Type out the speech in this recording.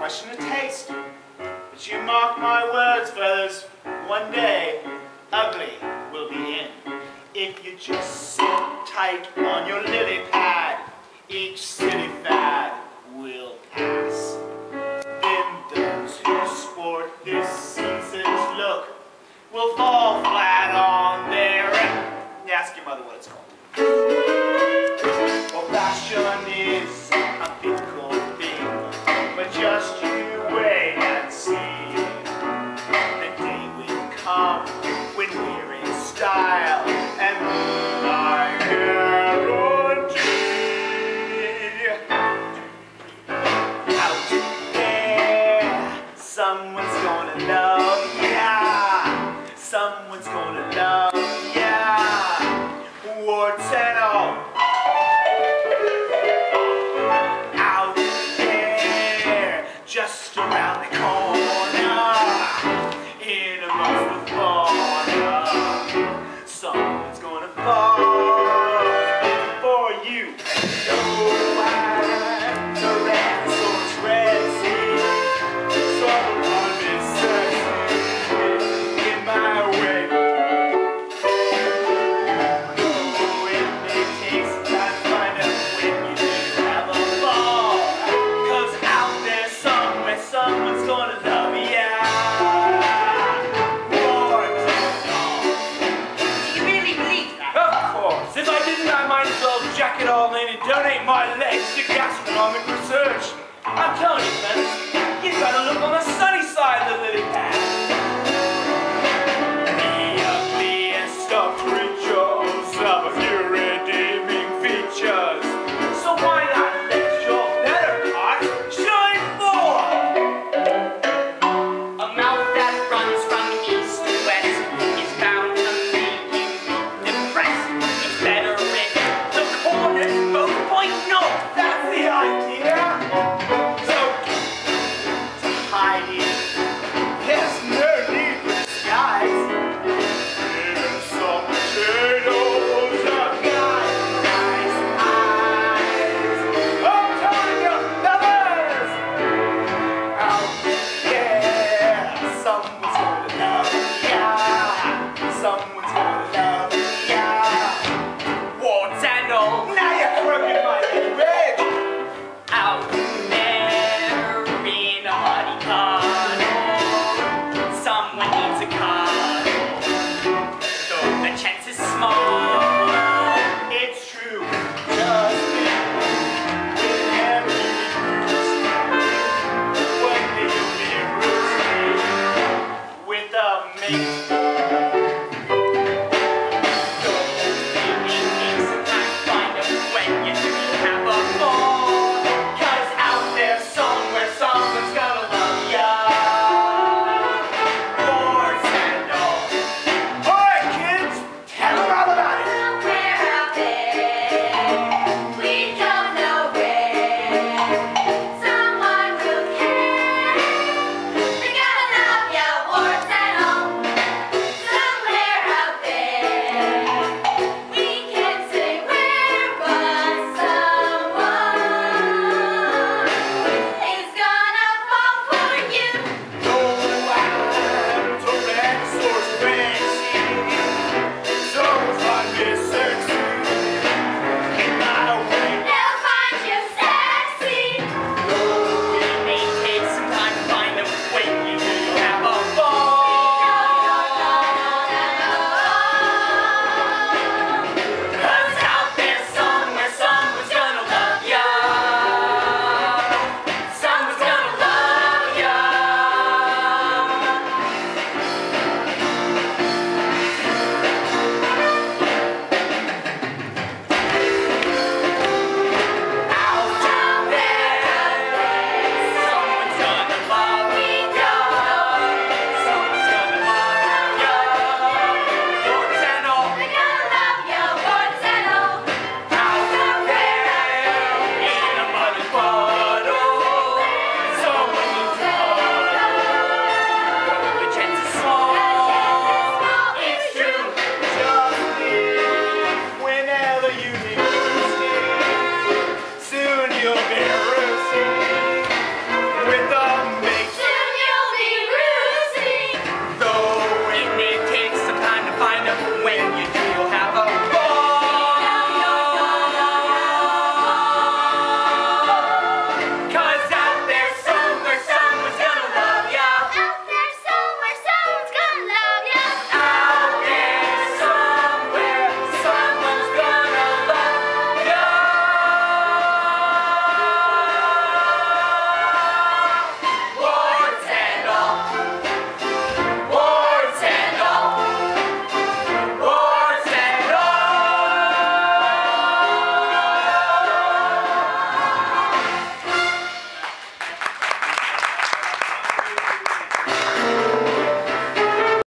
question of taste. But you mark my words, fellas, one day, ugly will be in. If you just sit tight on your lily pad, each silly fad will pass. Then those who sport this season's look will fall flat on their ask your mother what it's called. Well, fashion is a fickle thing, but just you wait and see. The day will come when we're in style and I guarantee. Out there, someone's gonna love ya. Someone's gonna love ya. Warts and all. Out there, just around the corner, in amongst the fauna, someone's gonna fall for you. No, I'm the Renaissance Red Sea. Someone is searching in my way. Jack it all in and donate my legs to gastronomic research. I'm